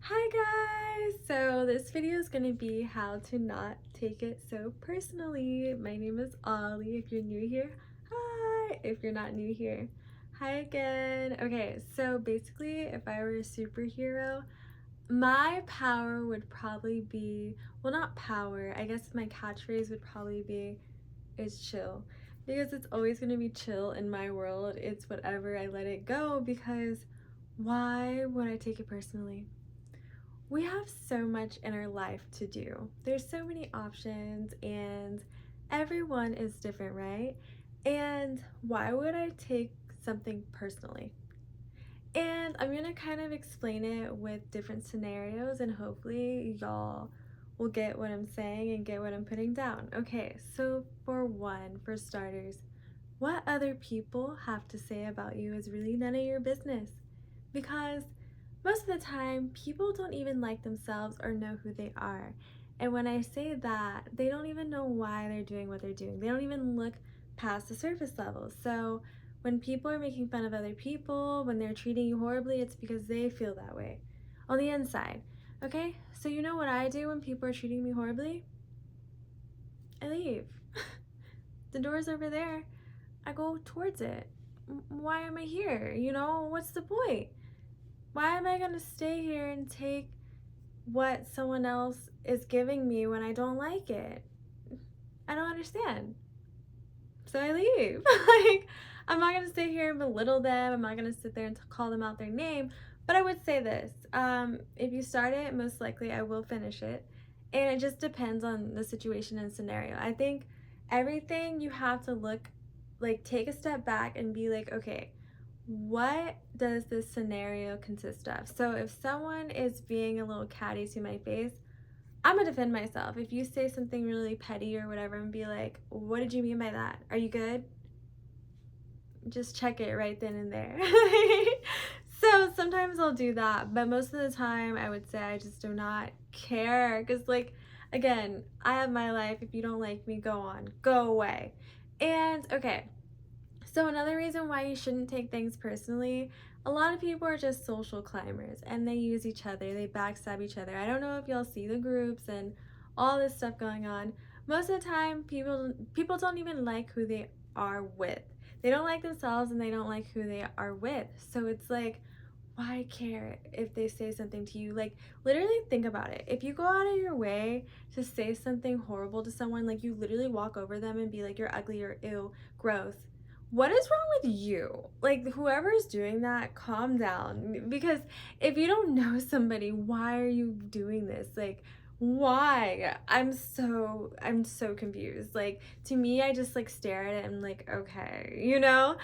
Hi guys! So this video is going to be how to not take it so personally. My name is Ollie. If you're new here, hi! If you're not new here, hi again. Okay, so basically if I were a superhero, my power would probably be, well, not power, I guess my catchphrase would probably be, is chill. Because it's always going to be chill in my world. It's whatever, I let it go, because why would I take it personally? We have so much in our life to do. There's so many options and everyone is different, right? And why would I take something personally? And I'm gonna kind of explain it with different scenarios and hopefully y'all will get what I'm saying and get what I'm putting down. Okay, so for starters, what other people have to say about you is really none of your business. Because most of the time, people don't even like themselves or know who they are. And when I say that, they don't even know why they're doing what they're doing. They don't even look past the surface level. So when people are making fun of other people, when they're treating you horribly, it's because they feel that way on the inside. Okay? So you know what I do when people are treating me horribly? I leave. The door's over there. I go towards it. Why am I here? You know, what's the point? Why am I gonna stay here and take what someone else is giving me when I don't like it? I don't understand. So I leave. Like, I'm not gonna stay here and belittle them. I'm not gonna sit there and call them out their name. But I would say this: if you start it, most likely I will finish it, and it just depends on the situation and scenario. I think everything you have to look, like, take a step back and be like, okay, what does this scenario consist of? So if someone is being a little catty to my face, I'm gonna defend myself. If you say something really petty or whatever, and be like, what did you mean by that? Are you good? Just check it right then and there. So sometimes I'll do that, but most of the time I would say I just do not care. Because, like, again, I have my life. If you don't like me, go on, go away. And okay, so another reason why you shouldn't take things personally, a lot of people are just social climbers and they use each other, they backstab each other. I don't know if y'all see the groups and all this stuff going on. Most of the time, people don't even like who they are with. They don't like themselves and they don't like who they are with. So it's like, why care if they say something to you? Like, literally think about it. If you go out of your way to say something horrible to someone, like you literally walk over them and be like, you're ugly or ew, gross. What is wrong with you? Like, whoever's doing that, calm down. Because if you don't know somebody, why are you doing this? Like, why? I'm so confused. Like, to me, I just like stare at it and like, okay, you know?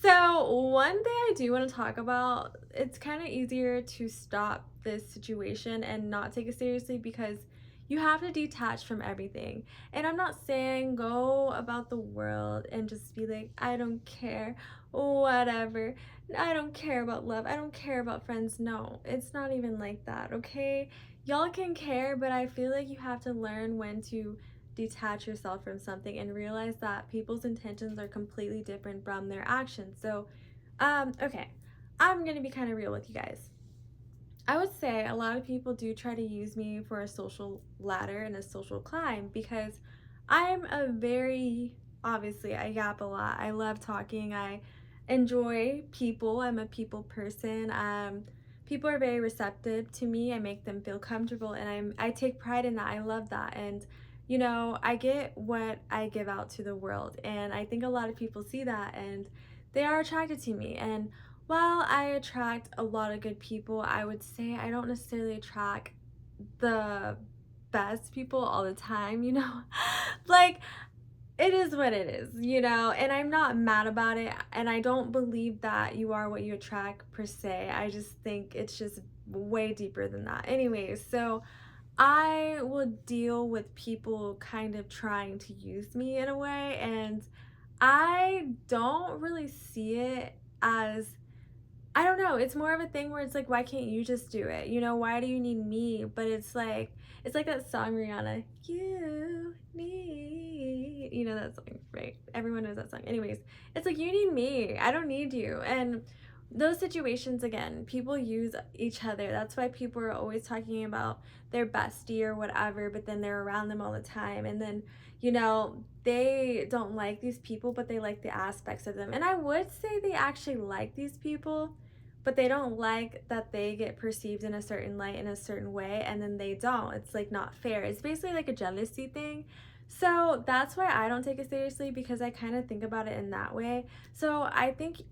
So one thing I do want to talk about, it's kind of easier to stop this situation and not take it seriously because you have to detach from everything. And I'm not saying go about the world and just be like, I don't care, whatever. I don't care about love. I don't care about friends. No, it's not even like that, okay? Y'all can care, but I feel like you have to learn when to detach yourself from something and realize that people's intentions are completely different from their actions. So, okay, I'm gonna be kind of real with you guys. I would say a lot of people do try to use me for a social ladder and a social climb because I'm a very, obviously, I yap a lot. I love talking. I enjoy people. I'm a people person. People are very receptive to me. I make them feel comfortable and I take pride in that. I love that. And you know, I get what I give out to the world. And I think a lot of people see that and they are attracted to me. And while I attract a lot of good people, I would say I don't necessarily attract the best people all the time, you know? Like, it is what it is, you know? And I'm not mad about it. And I don't believe that you are what you attract per se. I just think it's just way deeper than that. Anyways, so I will deal with people kind of trying to use me in a way. And I don't really see it as, I don't know, it's more of a thing where it's like, why can't you just do it? You know, why do you need me? But it's like that song, Rihanna, you need, you know that song, right? Everyone knows that song. Anyways, it's like, you need me. I don't need you. And those situations, again, people use each other. That's why people are always talking about their bestie or whatever, but then they're around them all the time. And then, they don't like these people, but they like the aspects of them. And I would say they actually like these people, but they don't like that they get perceived in a certain light in a certain way, and then they don't. It's like not fair. It's basically like a jealousy thing. So that's why I don't take it seriously, because I kind of think about it in that way. So I think,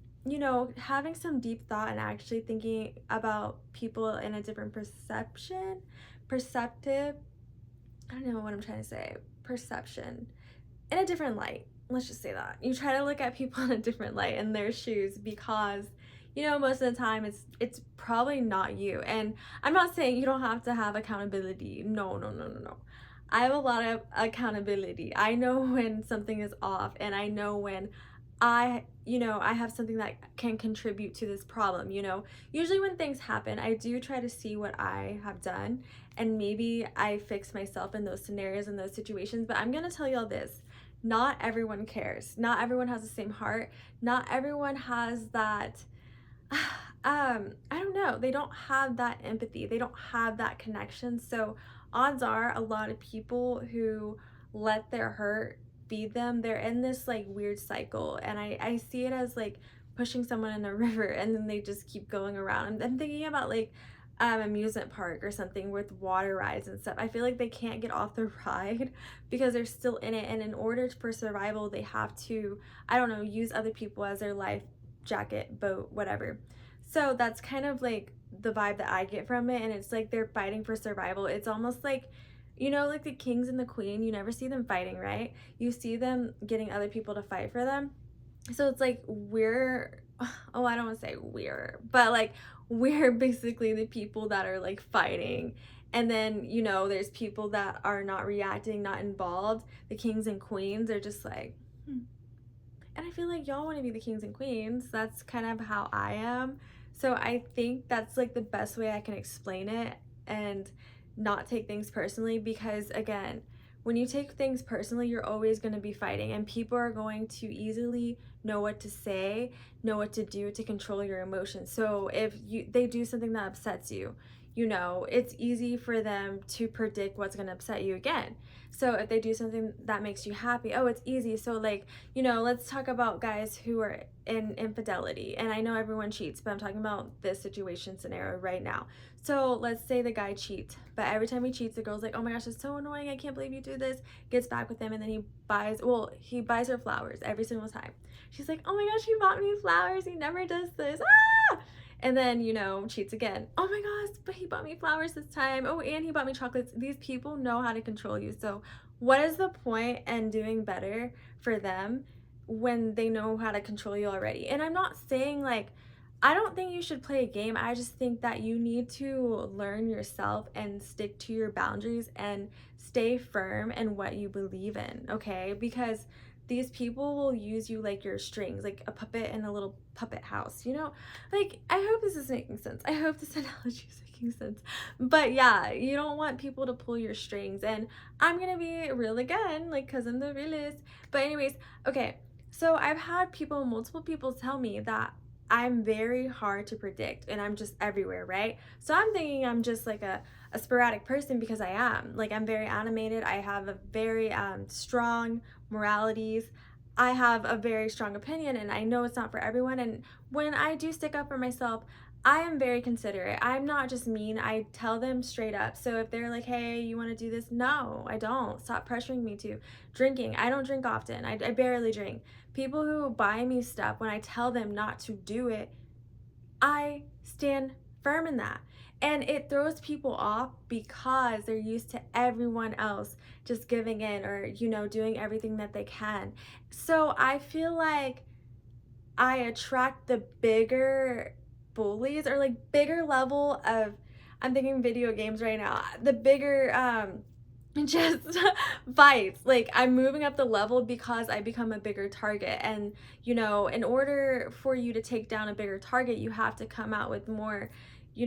having some deep thought and actually thinking about people in a different perceptive, I don't know what I'm trying to say, perception, in a different light. Let's just say that. You try to look at people in a different light, in their shoes, because most of the time it's probably not you. And I'm not saying you don't have to have accountability. No, no, no, no, no. I have a lot of accountability. I know when something is off, and I know when I have something that can contribute to this problem. Usually when things happen, I do try to see what I have done, and maybe I fix myself in those scenarios, in those situations. But I'm gonna tell you all this: not everyone cares. Not everyone has the same heart. Not everyone has that I don't know. They don't have that empathy. They don't have that connection. So odds are a lot of people who let their hurt feed them, they're in this like weird cycle. And I see it as like pushing someone in a river, and then they just keep going around. I'm thinking about like amusement park or something with water rides and stuff. I feel like they can't get off the ride because they're still in it. And in order for survival, they have to, I don't know, use other people as their life jacket, boat, whatever. So that's kind of like the vibe that I get from it. And it's like they're fighting for survival. It's almost like, like the kings and the queen, you never see them fighting, right? You see them getting other people to fight for them. So it's like oh, I don't want to say but like we're basically the people that are like fighting. And then, there's people that are not reacting, not involved. The kings and queens are just like, hmm. And I feel like y'all want to be the kings and queens. That's kind of how I am. So I think that's like the best way I can explain it, and not take things personally, because again, when you take things personally, you're always going to be fighting, and people are going to easily know what to say, know what to do to control your emotions. So if they do something that upsets you, it's easy for them to predict what's going to upset you again. So if they do something that makes you happy, oh, it's easy. So like, let's talk about guys who are in infidelity. And I know everyone cheats, but I'm talking about this situation scenario right now. So let's say the guy cheats, but every time he cheats, the girl's like, oh my gosh, it's so annoying. I can't believe you do this. Gets back with him, and then he buys her flowers every single time. She's like, oh my gosh, he bought me flowers. He never does this. Ah! And then, cheats again. Oh my gosh, but he bought me flowers this time. Oh, and he bought me chocolates. These people know how to control you. So what is the point in doing better for them when they know how to control you already? And I'm not saying like, I don't think you should play a game. I just think that you need to learn yourself and stick to your boundaries and stay firm in what you believe in, okay? Because these people will use you like your strings, like a puppet in a little puppet house, Like, I hope this is making sense. I hope this analogy is making sense. But yeah, you don't want people to pull your strings. And I'm gonna be real again, like, because I'm the realist. But anyways, okay, so I've had multiple people tell me that I'm very hard to predict and I'm just everywhere, right? So I'm thinking I'm just like a sporadic person, because I am. Like, I'm very animated. I have a very strong moralities. I have a very strong opinion, and I know it's not for everyone. And when I do stick up for myself, I am very considerate. I'm not just mean. I tell them straight up. So if they're like, hey, you want to do this? No, I don't. Stop pressuring me to. Drinking. I don't drink often. I barely drink. People who buy me stuff, when I tell them not to do it, I stand firm in that. And it throws people off because they're used to everyone else just giving in, or, doing everything that they can. So I feel like I attract the bigger bullies, or like bigger level of, I'm thinking video games right now, the bigger just fights. Like, I'm moving up the level because I become a bigger target. And in order for you to take down a bigger target, you have to come out with more, you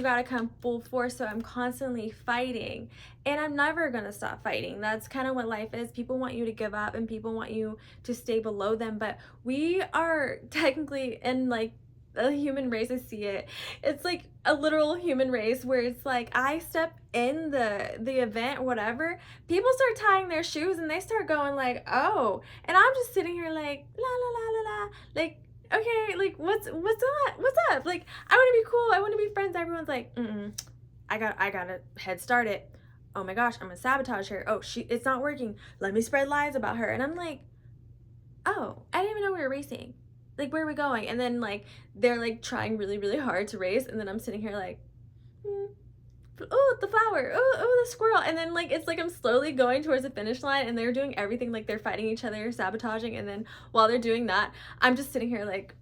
got to come full force. So I'm constantly fighting, and I'm never going to stop fighting. That's kind of what life is. People want you to give up, and people want you to stay below them, but we are technically in like a human race. I see it. It's like a literal human race where it's like I step in the event, whatever, people start tying their shoes and they start going like, oh, and I'm just sitting here like la la la la la, like okay, like what's up? Like I want to be cool, I want to be friends. Everyone's like, I gotta head start it. Oh my gosh, I'm gonna sabotage her. Oh, it's not working. Let me spread lies about her. And I'm like, oh, I didn't even know we were racing. Like, where are we going? And then like they're like trying really, really hard to race, and then I'm sitting here like, oh, the flower, oh, the squirrel. And then like it's like I'm slowly going towards the finish line, and they're doing everything, like they're fighting each other, sabotaging, and then while they're doing that, I'm just sitting here like,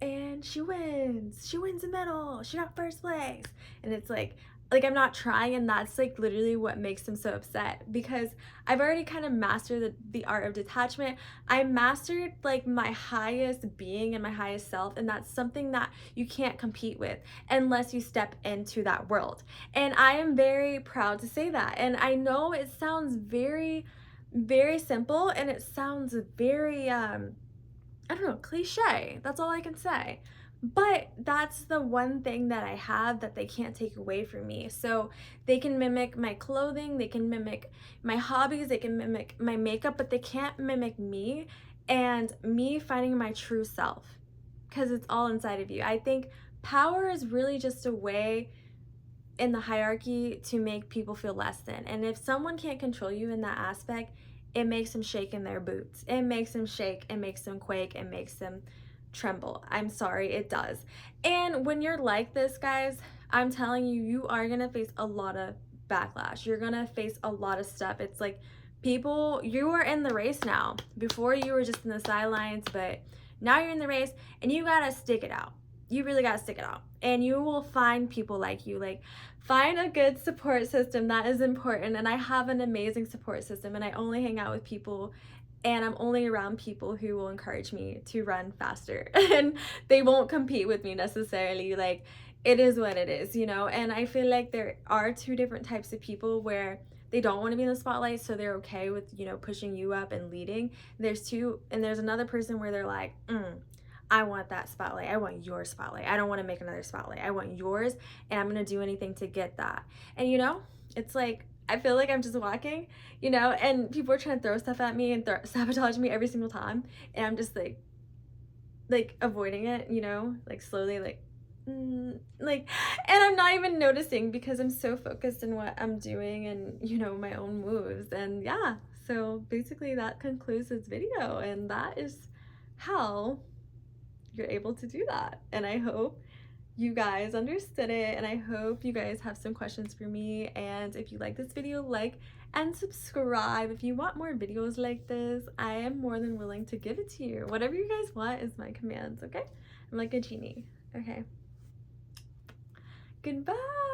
and she wins the medal, she got first place. And it's like I'm not trying, and that's like literally what makes them so upset, because I've already kind of mastered the art of detachment. I mastered like my highest being and my highest self, and that's something that you can't compete with unless you step into that world. And I am very proud to say that. And I know it sounds very, very simple, and it sounds very I don't know, cliche. That's all I can say. But that's the one thing that I have that they can't take away from me. So they can mimic my clothing, they can mimic my hobbies, they can mimic my makeup, but they can't mimic me and me finding my true self, because it's all inside of you. I think power is really just a way in the hierarchy to make people feel less than. And if someone can't control you in that aspect, it makes them shake in their boots. It makes them shake, it makes them quake, it makes them tremble. I'm sorry, it does. And when you're like this, guys, I'm telling you, you are gonna face a lot of backlash. You're gonna face a lot of stuff. It's like people, you are in the race now. Before you were just in the sidelines, but now you're in the race and you gotta stick it out. You really gotta stick it out. And you will find people like you. Like, find a good support system. That is important. And I have an amazing support system, and I only hang out with people, and I'm only around people who will encourage me to run faster. And they won't compete with me necessarily. Like, it is what it is, you know? And I feel like there are two different types of people where they don't want to be in the spotlight, so they're okay with, you know, pushing you up and leading. There's two, and there's another person where they're like, I want that spotlight. I want your spotlight. I don't want to make another spotlight. I want yours, and I'm going to do anything to get that. And you know, it's like, I feel like I'm just walking, you know, and people are trying to throw stuff at me and sabotage me every single time. And I'm just like avoiding it, you know, like slowly, like, and I'm not even noticing because I'm so focused in what I'm doing and, you know, my own moves. And yeah, so basically that concludes this video, and that is how you're able to do that. And I hope you guys understood it, and I hope you guys have some questions for me. And if you like this video, like and subscribe. If you want more videos like this, I am more than willing to give it to you. Whatever you guys want is my commands, okay? I'm like a genie. Okay, goodbye.